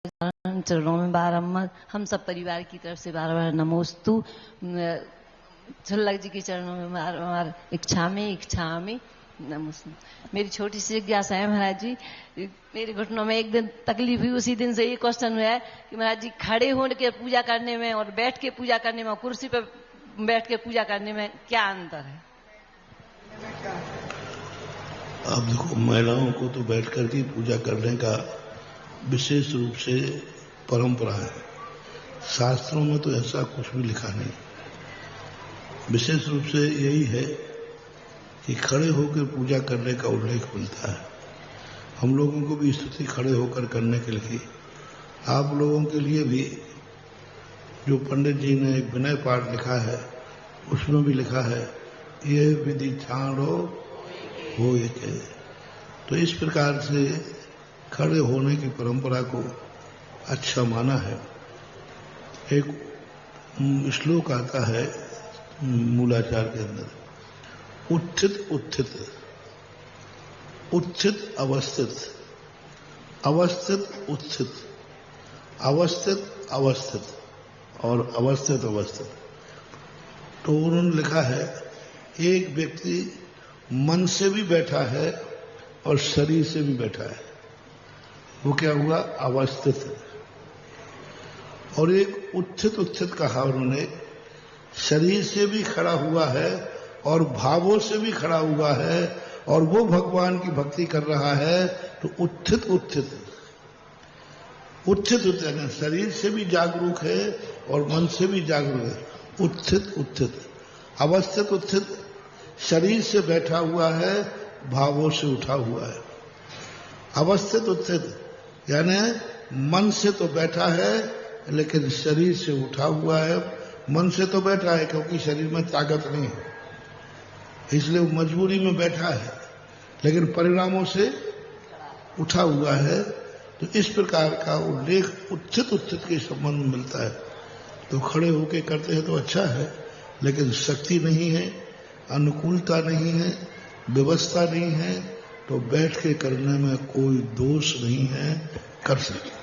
चरणों में बारम्बार हम सब परिवार की तरफ से बार बार नमोस्तु। छल्लक जी के चरणों में बार इच्छा में नमोस्तु। मेरी छोटी सी जिज्ञासा है महाराज जी, मेरे घुटनों में एक दिन तकलीफ हुई, उसी दिन से ये क्वेश्चन हुआ है कि महाराज जी खड़े होकर के पूजा करने में और बैठ के पूजा करने में और कुर्सी पर बैठ के पूजा करने में क्या अंतर है? अब देखो, महिलाओं को तो बैठ कर के पूजा करने का विशेष रूप से परंपरा है। शास्त्रों में तो ऐसा कुछ भी लिखा नहीं। विशेष रूप से यही है कि खड़े होकर पूजा करने का उल्लेख मिलता है। हम लोगों को भी स्थिति खड़े होकर करने के लिए, आप लोगों के लिए भी जो पंडित जी ने एक विनय पाठ लिखा है उसमें भी लिखा है, ये विधि छाड़ो हो एक। तो इस प्रकार से खड़े होने की परंपरा को अच्छा माना है। एक श्लोक आता है मूलाचार के अंदर, उत्थित उत्थित, उत्थित अवस्थित, अवस्थित उत्थित, अवस्थित अवस्थित और अवस्थित अवस्थित। तो उन्होंने लिखा है एक व्यक्ति मन से भी बैठा है और शरीर से भी बैठा है, वो क्या हुआ? अवस्थित है। और एक उत्थित उत्थित कहा उन्होंने, शरीर से भी खड़ा हुआ है और भावों से भी खड़ा हुआ है और वो भगवान की भक्ति कर रहा है, तो उत्थित उत्थित। उत्थित उत्थित शरीर से भी जागरूक है और मन से भी जागरूक है, उत्थित उत्थित। अवस्थित उत्थित, शरीर से बैठा हुआ है, भावों से उठा हुआ है। अवस्थित उत्थित यानी मन से तो बैठा है लेकिन शरीर से उठा हुआ है। मन से तो बैठा है क्योंकि शरीर में ताकत नहीं है, इसलिए वो मजबूरी में बैठा है, लेकिन परिणामों से उठा हुआ है। तो इस प्रकार का उल्लेख उत्थित उत्थित के संबंध में मिलता है। तो खड़े होके करते हैं तो अच्छा है, लेकिन शक्ति नहीं है, अनुकूलता नहीं है, व्यवस्था नहीं है, तो बैठ के करने में कोई दोष नहीं है, कर सकते।